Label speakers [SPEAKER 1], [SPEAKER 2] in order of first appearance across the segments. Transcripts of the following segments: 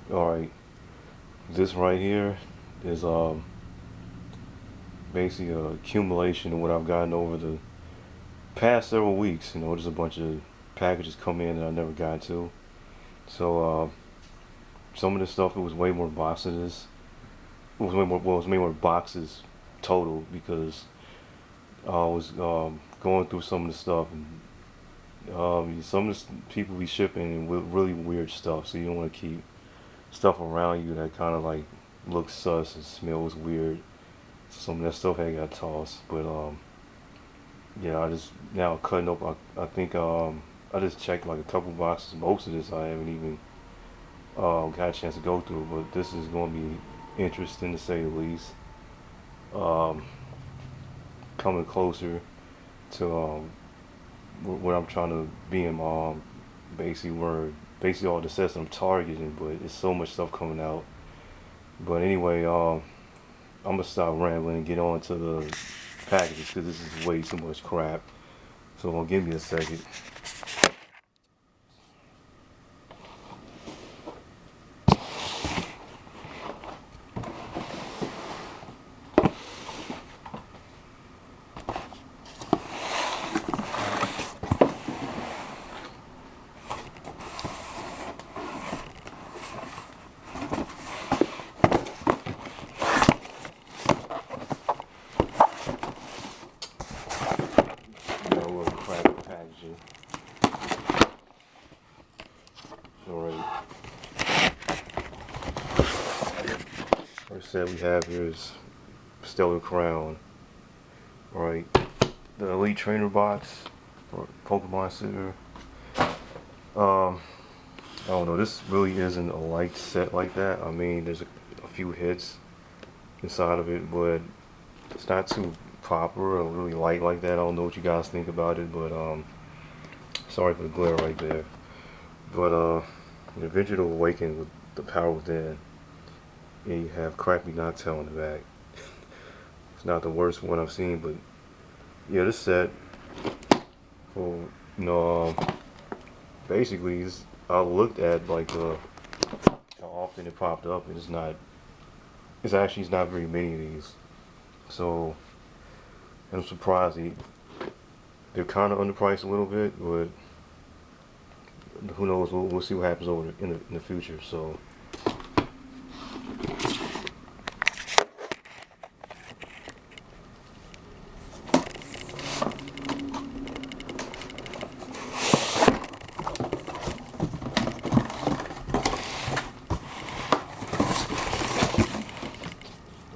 [SPEAKER 1] Alright, this right here is basically a accumulation of what I've gotten over the past several weeks. There's a bunch of packages come in that I never got to. So some of the stuff, it was way more boxes. It was way more boxes total because I was going through some of the stuff, and some of the people be shipping really weird stuff. So you don't want to keep stuff around you that kind of like looks sus and smells weird. Some of that stuff had got tossed, but yeah, I just now cutting up. I think I just checked like a couple boxes. Most of this I haven't even got a chance to go through, but this is going to be interesting to say the least. Um, Coming closer to what I'm trying to be in basically where basically all the sets I'm targeting, but it's so much stuff coming out. But anyway, I'm gonna stop rambling and get on to the packages because this is way too much crap. So give me a second. Got a little crap packaging. Alright. First set we have here is Stellar Crown. Alright. The Elite Trainer box for Pokemon Center. Um, I don't know. This really isn't a light set like that. I mean, there's a few hits inside of it, but it's not too proper or really light like that. I don't know what you guys think about it, but sorry for the glare right there. But the Adventure to Awaken with the Power Within, and you have Crappy Noctowl in the back. It's not the worst one I've seen, but yeah, this set for basically I looked at like how often it popped up, and it's not very many of these. So I'm surprised they're kind of underpriced a little bit, but who knows? We'll see what happens over in the future. So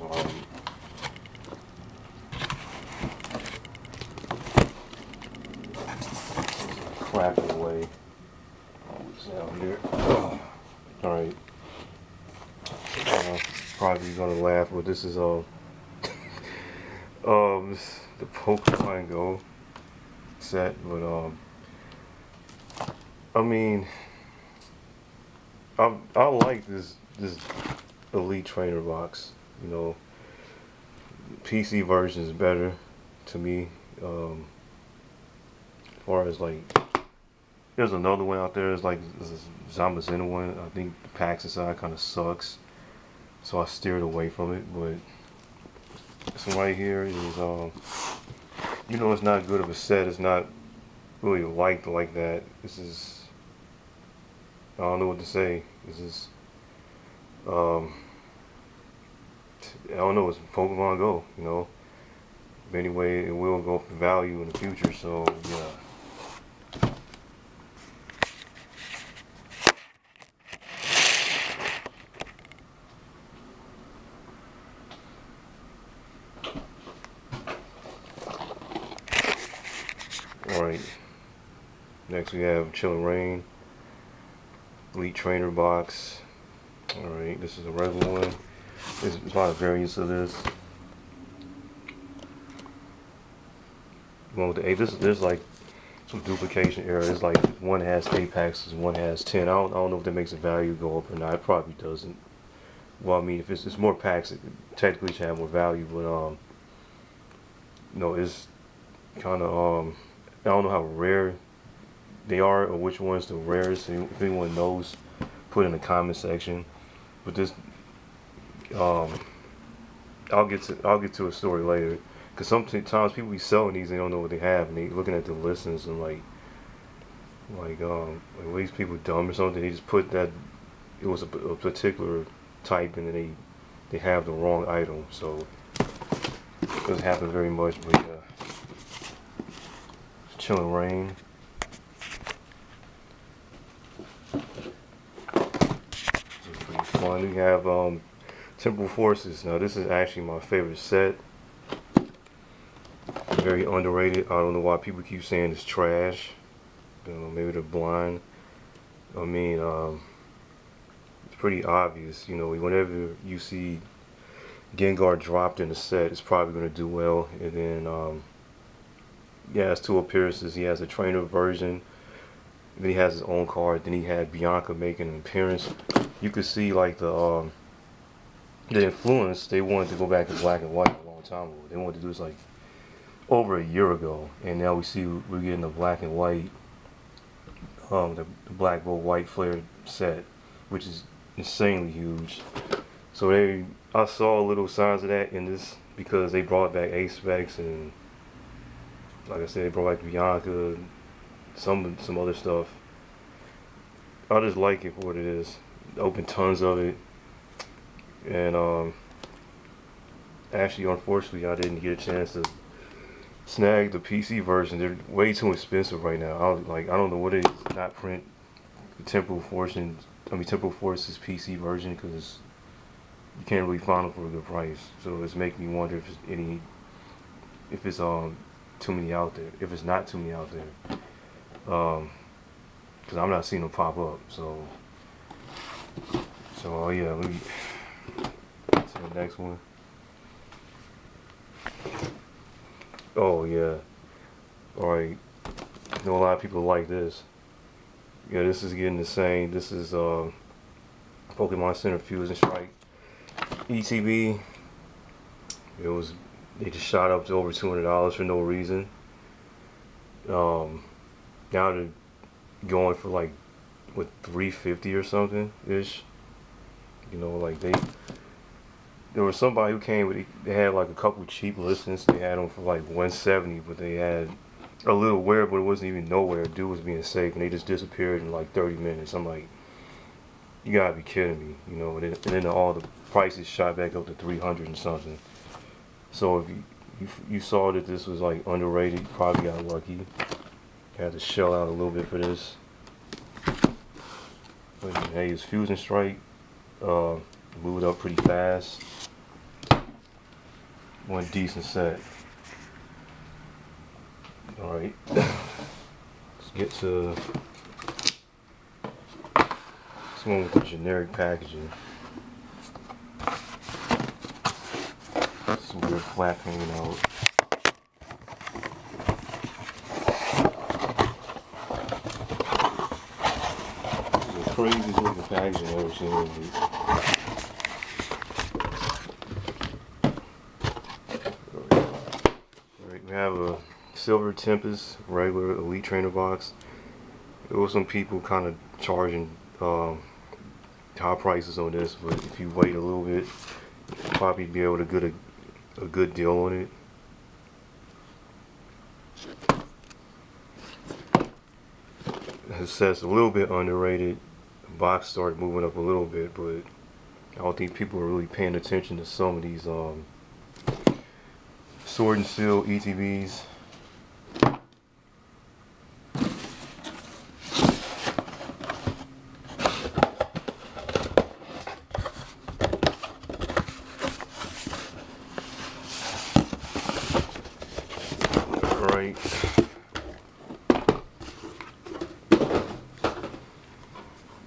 [SPEAKER 1] um, crap away. What's down here? All right. Probably gonna laugh, but this is the Pokemon Go set, but I mean, I like this Elite Trainer box. You know, PC version is better to me. As far as like, there's another one out there. It's like this Zamazenta one. I think the packs inside kind of sucks, so I steered away from it. But this one right here is it's not good of a set. It's not really liked like that. This is, I don't know what to say. This is um I don't know. It's Pokemon Go. But anyway, it will go up in value in the future. So yeah. All right. Next we have Chilling Rain, Elite Trainer box. All right, this is a regular one. There's a lot of variants of this. One with the eight. There's like some duplication error. It's like one has 8 packs and one has 10. I don't know if that makes the value go up or not. It probably doesn't. Well, I mean, if it's more packs, it technically should have more value. But it's kind of I don't know how rare they are or which one's the rarest. If anyone knows, put in the comment section. But this, um, I'll get to a story later. Cause sometimes people be selling these, they don't know what they have, and they looking at the listings and like well, these people dumb or something. They just put that it was a particular type, and then they have the wrong item. So it doesn't happen very much, but yeah, it's chilling rain. This is pretty fun. We have Temple Forces. Now this is actually my favorite set. Very underrated. I don't know why people keep saying it's trash. You know, maybe they're blind. I mean, it's pretty obvious. You know, whenever you see Gengar dropped in the set, it's probably going to do well. And then, he has two appearances. He has a trainer version. Then he has his own card. Then he had Bianca making an appearance. You could see like the influence. They wanted to go back to black and white a long time ago. They wanted to do this like over a year ago, and now we see we're getting the black and white, the black gold white flared set, which is insanely huge. So I saw little signs of that in this because they brought back Ace Specs and, like I said, they brought back Bianca, some other stuff. I just like it for what it is. Open tons of it, and actually, unfortunately, I didn't get a chance to snag the PC version. They're way too expensive right now. I don't know what it is not print the Temple Force's PC version because you can't really find them for a good price. So it's making me wonder if it's too many out there. If it's not too many out there, because I'm not seeing them pop up. So yeah, let me get to the next one. Oh yeah. Alright. I know a lot of people like this. Yeah, this is getting the same. This is Pokemon Center Fusion Strike ETB. They just shot up to over $200 for no reason. Now they're going for like what, $350 or something ish. You know, like there was somebody who came with, they had like a couple cheap listings. They had them for like $170, but they had a little where, but it wasn't even nowhere. Dude was being safe, and they just disappeared in like 30 minutes. I'm like, you gotta be kidding me, you know. And then all the prices shot back up to 300 and something. So if you saw that this was like underrated, you probably got lucky. You had to shell out a little bit for this. But hey, it's Fusion Strike. Moved up pretty fast. One decent set. Alright. Let's get to this one with the generic packaging. Some weird flap hanging out. This is the craziest looking packaging I've ever seen. We have a Silver Tempest regular Elite Trainer box. There were some people kind of charging high prices on this, but if you wait a little bit, you'll probably be able to get a good deal on it. The set's a little bit underrated. The box started moving up a little bit, but I don't think people are really paying attention to some of these Sword and Seal ETBs. Alright.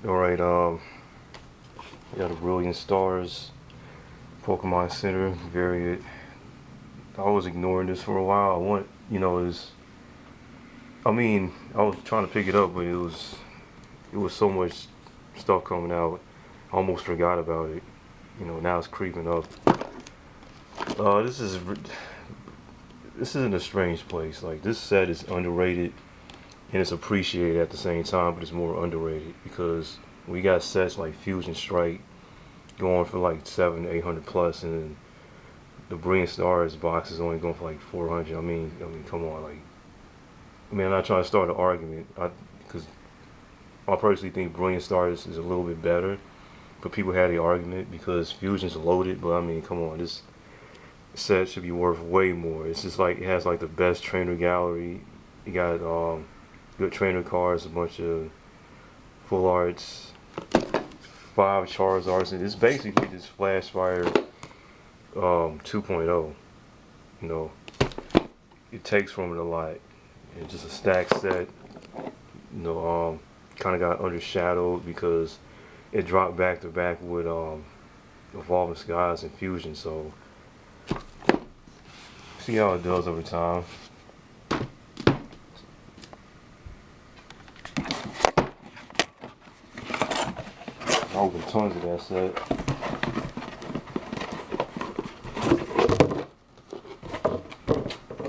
[SPEAKER 1] Alright, got a Brilliant Stars Pokemon Center variant. I was ignoring this for a while. I was trying to pick it up, but it was so much stuff coming out. I almost forgot about it. You know, now it's creeping up. This is in a strange place. Like, this set is underrated and it's appreciated at the same time, but it's more underrated because we got sets like Fusion Strike going for like 700-800 plus, and then the Brilliant Stars box is only going for like 400. I mean, come on, like, I mean, I'm not trying to start an argument, because I personally think Brilliant Stars is a little bit better, but people had the argument because Fusion's loaded. But I mean, come on, this set should be worth way more. It's just like it has like the best trainer gallery. You got good trainer cards, a bunch of full arts, 5 Charizards, and it's basically this Flash Fire 2.0. You know, it takes from it a lot. It's just a stack set. You know, kind of got undershadowed because it dropped back to back with Evolving Skies and Fusion. So see how it does over time. I open tons of that set.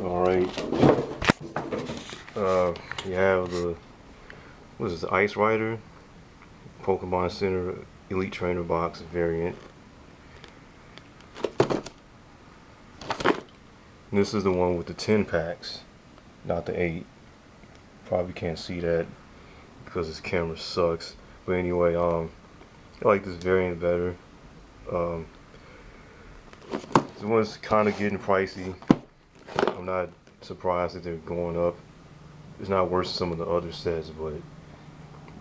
[SPEAKER 1] Alright. You have the, what is this, the Ice Rider Pokemon Center Elite Trainer Box variant. And this is the one with the 10 packs, not the 8. Probably can't see that because this camera sucks. But anyway, I like this variant better. This one's kind of getting pricey. I'm not surprised that they're going up. It's not worse than some of the other sets, but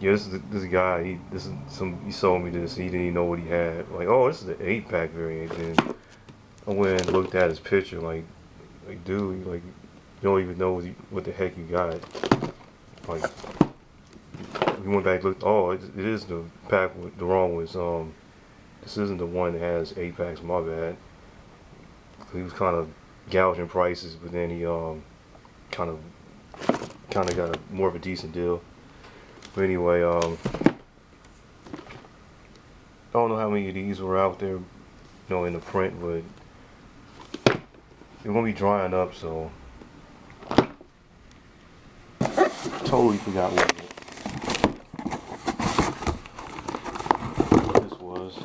[SPEAKER 1] yeah, this guy. He sold me this. He didn't even know what he had. Like, oh, this is the 8-pack variant. Then I went and looked at his picture. Like dude, like you don't even know what the heck you got. Like, we went back and looked. Oh, it is the pack with the wrong was this isn't the one that has 8 packs. My bad. He was kind of gouging prices, but then he kind of got more of a decent deal. But anyway, I don't know how many of these were out there, you know, in the print, but they're gonna be drying up, so totally forgot what this was.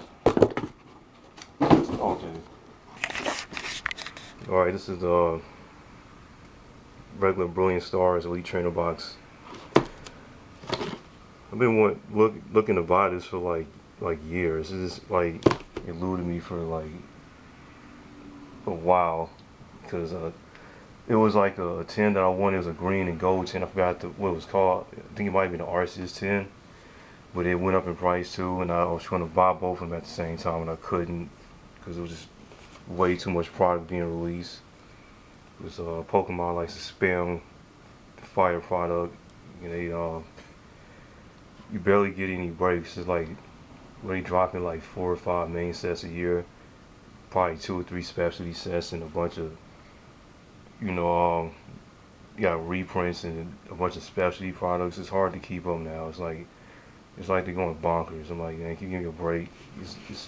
[SPEAKER 1] Okay. Alright, this is the regular Brilliant Stars Elite Trainer box. I've been looking to buy this for like years. It's just like eluded me for like a while because it was like a 10 that I wanted. It was a green and gold 10. I forgot what it was called. I think it might have been the Arceus 10, but it went up in price too. And I was trying to buy both of them at the same time, and I couldn't because it was just way too much product being released. It was Pokemon likes to spam the fire product. You know, you barely get any breaks. It's like really dropping like 4 or 5 main sets a year, probably 2 or 3 specialty sets, and a bunch of, you know, you got reprints and a bunch of specialty products. It's hard to keep up now. It's like they're going bonkers. I'm like, man, can you give me a break? It's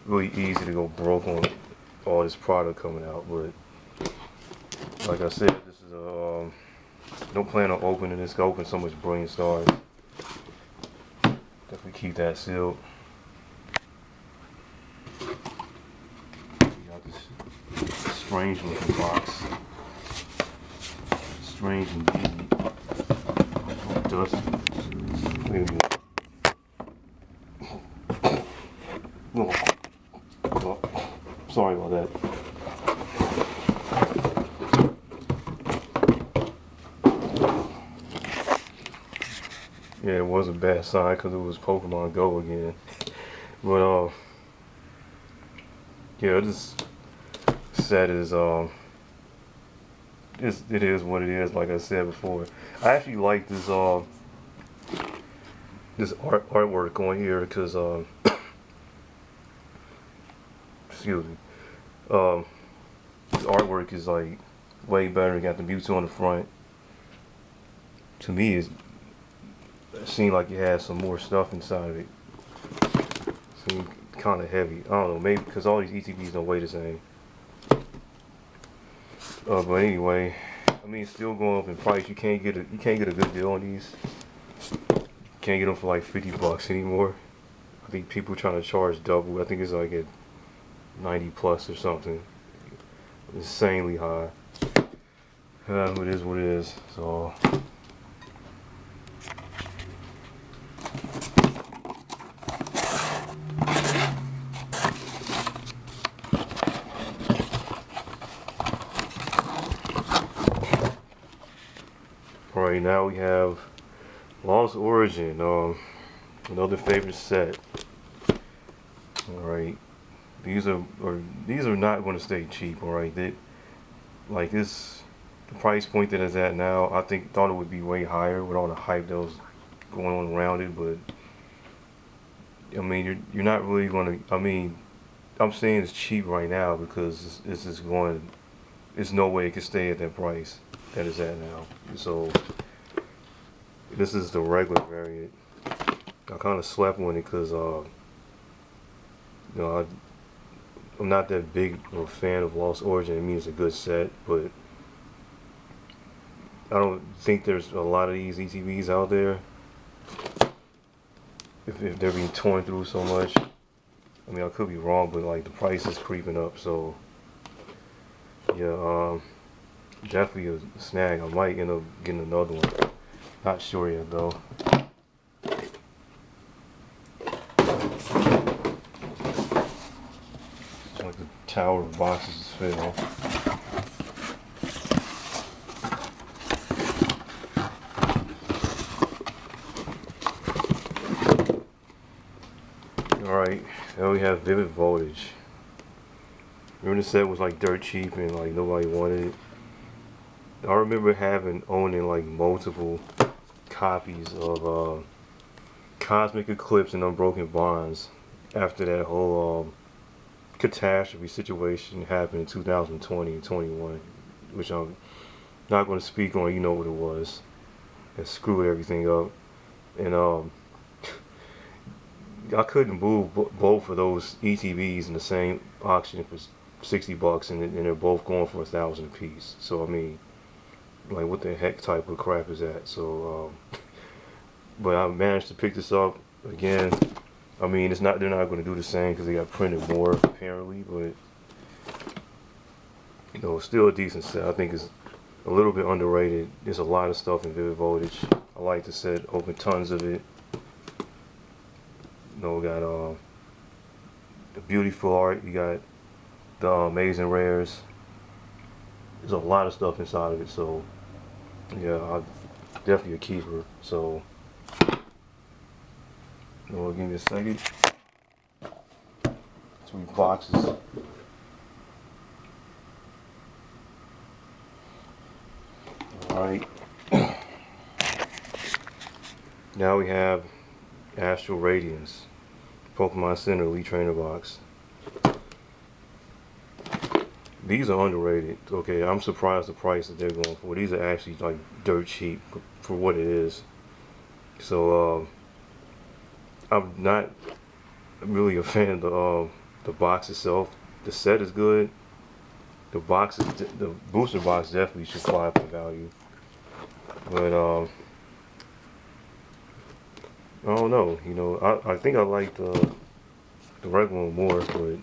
[SPEAKER 1] really easy to go broke on all this product coming out, but like I said, this is a don't plan on opening this. Go open so much Brilliant Stars. Definitely keep that sealed. You got this strange looking box. Strange indeed. Dusty. Wait a minute. Oh, sorry about that. Yeah, it was a bad sign because it was Pokemon Go again. But yeah, this set is it is what it is. Like I said before, I actually like this this artwork on here because excuse me, this artwork is like way better. You got the Mewtwo on the front. To me, it seemed like it had some more stuff inside of it. Seemed kind of heavy. I don't know, maybe because all these ETBs don't weigh the same. But anyway, I mean, it's still going up in price. You can't get a good deal on these. You can't get them for like $50 anymore. I think people trying to charge double. I think it's like at 90 plus or something. Insanely high. It is what it is. So. Alright, now we have Lost Origin, another favorite set. Alright, these are not going to stay cheap. Alright, like this, the price point that it's at now, I thought it would be way higher with all the hype that was going on around it. But I mean, you're not really going to. I mean, I'm saying it's cheap right now because it's just going. There's no way it can stay at that price that it's at now. So this is the regular variant. I kind of slept on it because I'm not that big of a fan of Lost Origin. I mean, it's a good set, but I don't think there's a lot of these ETBs out there. If they're being torn through so much, I mean, I could be wrong, but like the price is creeping up. So yeah, definitely a snag. I might end up getting another one. Not sure yet though. It's like the tower of boxes is filled. Alright, now we have Vivid Voltage. Remember the set was like dirt cheap and like nobody wanted it. I remember owning like multiple copies of Cosmic Eclipse and Unbroken Bonds after that whole catastrophe situation happened in 2020 and 21, which I'm not going to speak on. You know what it was. It screwed everything up, and I couldn't move both of those ETBs in the same auction for $60, and they're both going for $1,000 a piece. So I mean, like, what the heck type of crap is that? So, but I managed to pick this up again. I mean, they're not going to do the same because they got printed more apparently, but it's still a decent set. I think it's a little bit underrated. There's a lot of stuff in Vivid Voltage. I like the set. Open tons of it. We got the beautiful art. You got the amazing rares. There's a lot of stuff inside of it. So yeah, definitely a keeper. So give me a second. 3 boxes. Alright. Now we have Astral Radiance, Pokemon Center Elite Trainer Box. These are underrated. Okay, I'm surprised the price that they're going for. These are actually like dirt cheap for what it is. So I'm not really a fan of the box itself. The set is good. The booster box definitely should fly for value. But I don't know. I think I like the regular one more, but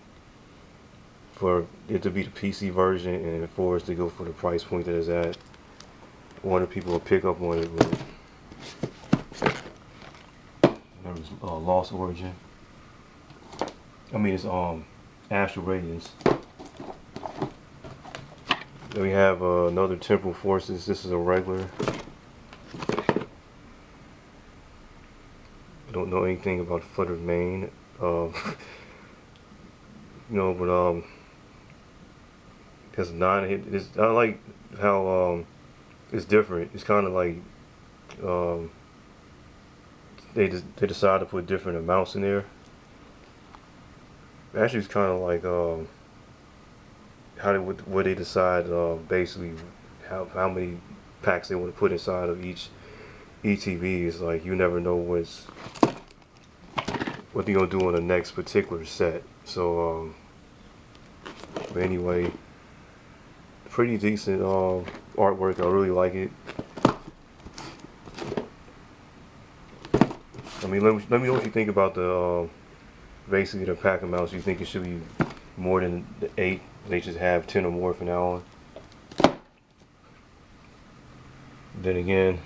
[SPEAKER 1] for it to be the PC version and for us to go for the price point that it's at, I wonder if people will pick up on it. But there was Lost Origin. I mean, it's Astral Radiance. Then we have another Temporal Forces. This is a regular. I don't know anything about Fluttered Mane. But it's not. I like how it's different. It's kind of like they decide to put different amounts in there. Actually, it's kind of like what they decide basically how many packs they want to put inside of each ETB. Is like you never know what they're gonna do on the next particular set. So but anyway, pretty decent artwork. I really like it. I mean, let me know what you think about the basically their pack amounts. You think it should be more than the 8? They just have 10 or more from now on. Then again,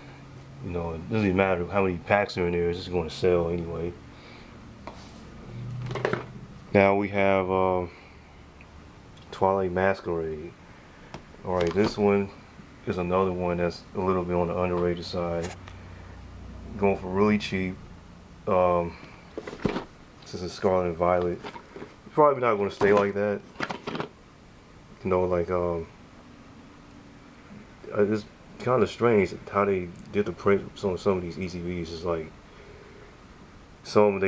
[SPEAKER 1] you know, it doesn't even matter how many packs are in there. It's just going to sell anyway. Now we have Twilight Masquerade. Alright, this one is another one that's a little bit on the underrated side. Going for really cheap. Since it's Scarlet and Violet, it's probably not going to stay like that. You know, like it's kind of strange how they did the print on some of these ETBs. It's like some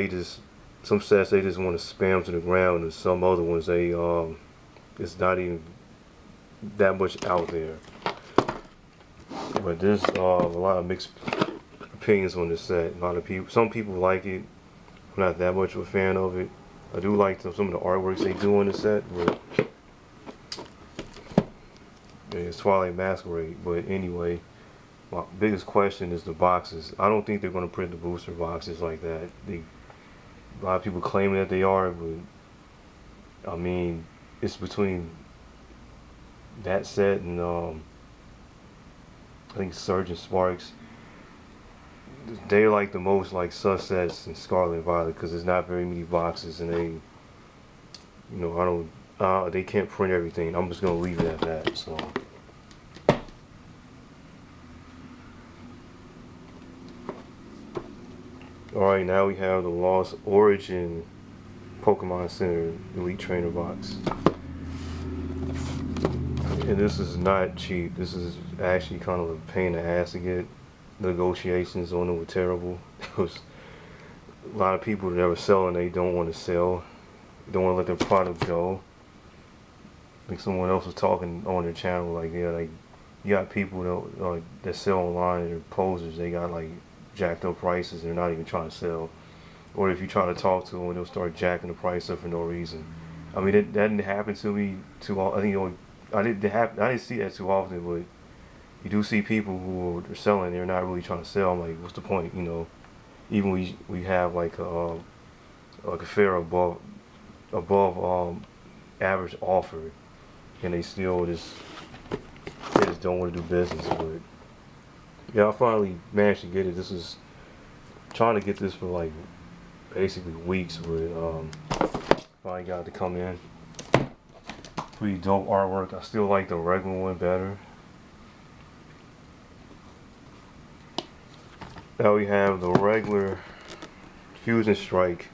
[SPEAKER 1] sets they just want to spam to the ground, and some other ones they it's not even that much out there. But there's a lot of mixed opinions on this set. A lot of people, some people like it. I'm not that much of a fan of it. I do like some of the artworks they do on the set, but it's Twilight Masquerade. But anyway, my biggest question is the boxes. I don't think they're going to print the booster boxes like that. A lot of people claim that they are, but I mean, it's between that set and I think Surge and Sparks. They're like the most like sussets in Scarlet and Violet because there's not very many boxes, and they, you know, they can't print everything. I'm just gonna leave it at that. So. Alright, now we have the Lost Origin Pokemon Center Elite Trainer box. And this is not cheap. This is actually kind of a pain in the ass to get. The negotiations on it were terrible. It was a lot of people that were selling, they don't want to sell. They don't want to let their product go. I think someone else was talking on their channel, like, yeah, like, you got people that sell online and they're posers, they got like jacked up prices and they're not even trying to sell. Or if you try to talk to them, they'll start jacking the price up for no reason. I mean, that didn't happen to me too often. I think I didn't see that too often, but you do see people who are selling, they're not really trying to sell. I'm like, what's the point, you know? Even we have like a fair above average offer, and they still just don't want to do business. But yeah, I finally managed to get it. This is trying to get this for like basically weeks, but finally got it to come in. Pretty dope artwork. I still like the regular one better. Now we have the regular Fusion Strike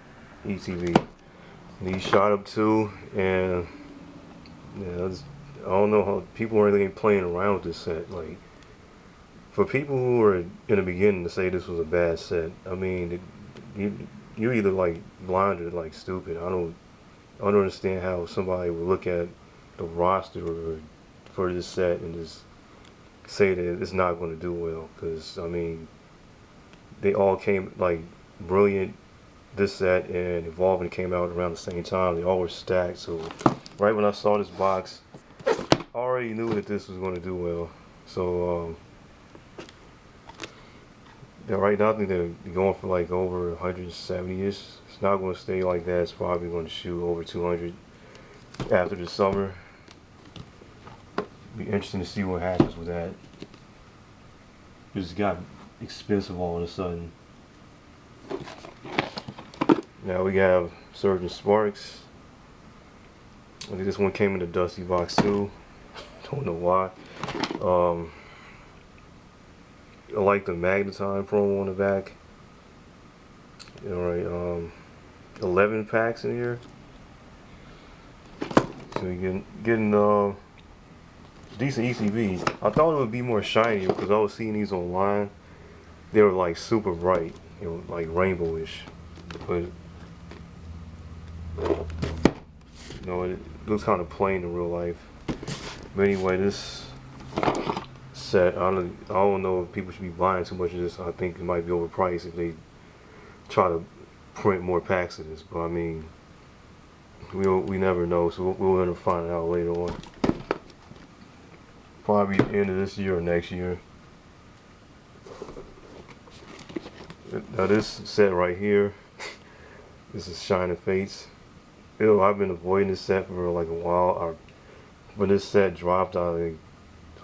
[SPEAKER 1] ETB. And he shot up too, and yeah, I don't know how people really ain't playing around with this set. Like, for people who were in the beginning to say this was a bad set, I mean, you're either like blind or like stupid. I don't understand how somebody would look at the roster for this set and just say that it's not going to do well. Because I mean, they all came like Brilliant, this set, and Evolving came out around the same time. They all were stacked. So right when I saw this box, I already knew that this was going to do well. So yeah, right now I think they're going for like over 170-ish. It's not going to stay like that. It's probably going to shoot over 200 after the summer. Be interesting to see what happens with that. It just got expensive all of a sudden. Now we have Surge and Sparks. I think this one came in the Dusty box too. Don't know why. I like the Magnetime promo on the back. Alright, 11 packs in here. So you're getting decent ECVs. I thought it would be more shiny because I was seeing these online. They were like super bright, you know, like rainbowish. But you know, it looks kind of plain in real life. But anyway, this set, I don't know if people should be buying too much of this. I think it might be overpriced if they try to print more packs of this. But I mean, we never know, so we'll end up finding out later on. Probably end of this year or next year. Now this set right here, This is Shining Fates. Ew, I've been avoiding this set for like a while. When this set dropped, I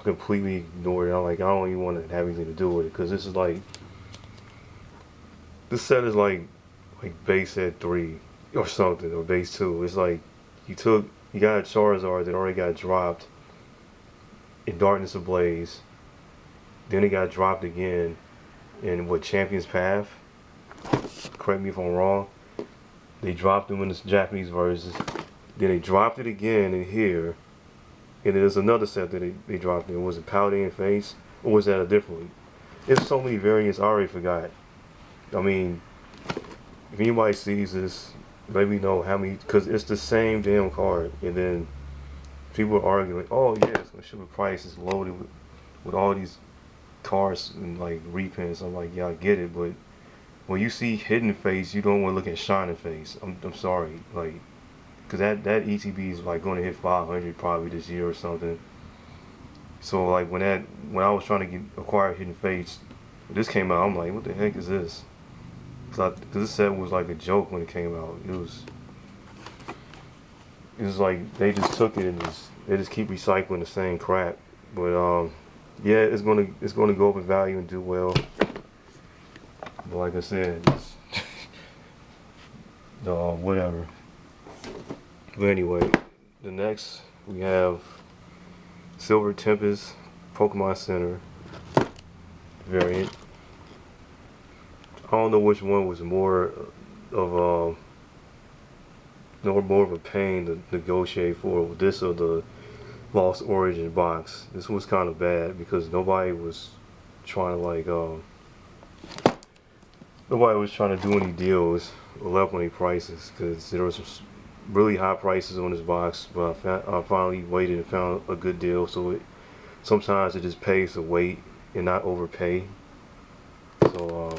[SPEAKER 1] completely ignored it. I'm like, I don't even want to have anything to do with it because this set is like base set 3 or something, or base 2. It's like you got a Charizard that already got dropped in Darkness Ablaze. Then it got dropped again in what, Champion's Path? Correct me if I'm wrong. They dropped them in this Japanese version. Then they dropped it again in here. And there's another set that they dropped in. Was it Paladin Face? Or was that a different one? There's so many variants, I already forgot. I mean, if anybody sees this, let me know how many, because it's the same damn card. And then people are arguing, oh yes, the sugar price is loaded with all these cards and like reprints. I'm like, yeah, I get it, but when you see Hidden Face, you don't want to look at Shining Face. I'm sorry, like, because that ETB is like going to hit 500 probably this year or something. So like when I was trying to acquire Hidden Face, this came out, I'm like, what the heck is this? Because this set was like a joke when it came out. It was like they just took it and they just keep recycling the same crap. But yeah, it's gonna go up in value and do well. But like I said, it's whatever. But anyway, the next we have Silver Tempest Pokemon Center variant. I don't know which one was more of more of a pain to negotiate for, this or the Lost Origin box. This was kind of bad because nobody was trying to do any deals or level any prices because there was some really high prices on this box. But I finally waited and found a good deal. So sometimes it just pays to wait and not overpay. So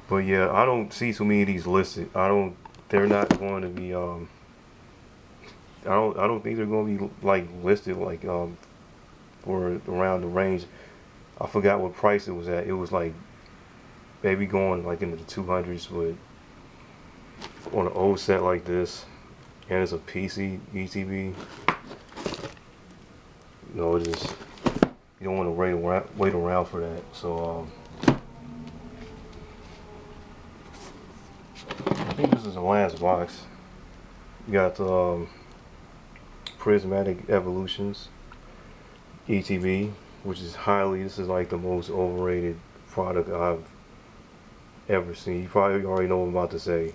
[SPEAKER 1] but yeah, I don't see too many of these listed. They're not going to be I don't think they're going to be like listed like for around the range. I forgot what price it was at. It was like maybe going like into the 200s, but on an old set like this, and it's a PC ETB, just you don't want to wait around for that. So I think this is the last box. You got Prismatic Evolutions ETB, which is this is like the most overrated product I've ever seen. You probably already know what I'm about to say,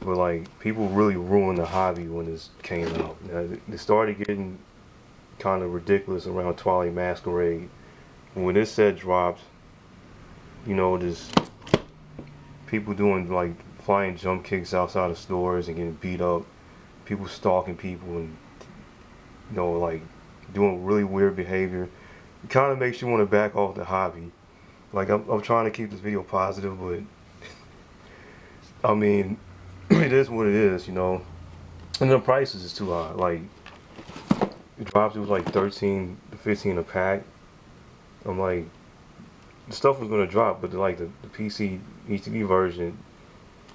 [SPEAKER 1] but like people really ruined the hobby when this came out. It started getting kind of ridiculous around Twilight Masquerade. When this set dropped, just people doing like flying jump kicks outside of stores and getting beat up, people stalking people and like doing really weird behavior. It kind of makes you want to back off the hobby. Like I'm trying to keep this video positive, but I mean, it is what it is, And the prices is too high. Like it dropped, it was like 13 to 15 a pack. I'm like, the stuff was gonna drop, but like the PC ETB version,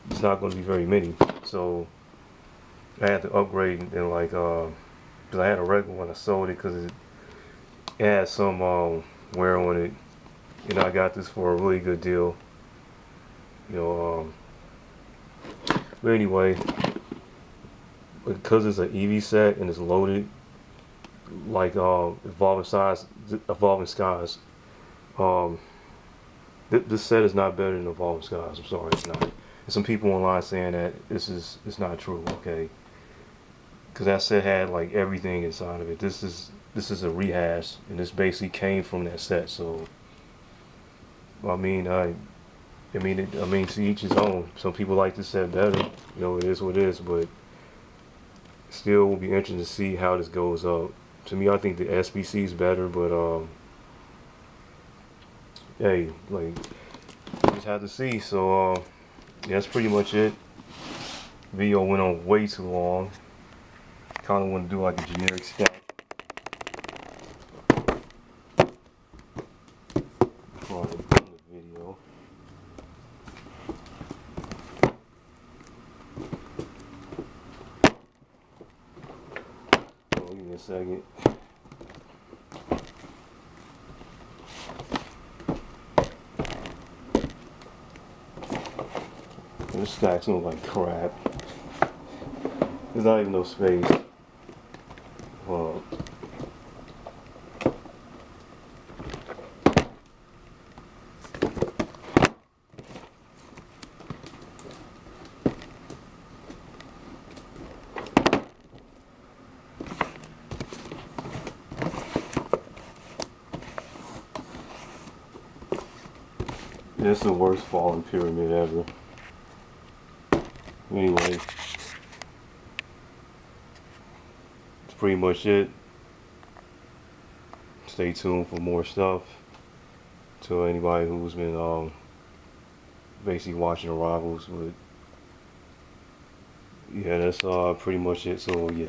[SPEAKER 1] it's not gonna be very many. So I had to upgrade and like because I had a regular one, I sold it because it had some wear on it. I got this for a really good deal. But anyway, because it's an EV set and it's loaded, like Evolving Skies. This set is not better than Evolving Skies. I'm sorry, it's not. And some people online saying that it's not true. Okay, because that set had like everything inside of it. This is a rehash, and this basically came from that set. So I mean, to each his own. Some people like this set better. It is what it is, but still will be interesting to see how this goes up. To me, I think the SBC is better, but hey, like we just have to see. So yeah, that's pretty much it. Video went on way too long. Kind of want to do like a generic stack before I end the video. second. This stack's look like crap. There's not even no space. Hold on. This is the worst falling pyramid ever. Anyway, that's pretty much it. Stay tuned for more stuff. To anybody who's been basically watching the rivals, but yeah, that's pretty much it. So yeah.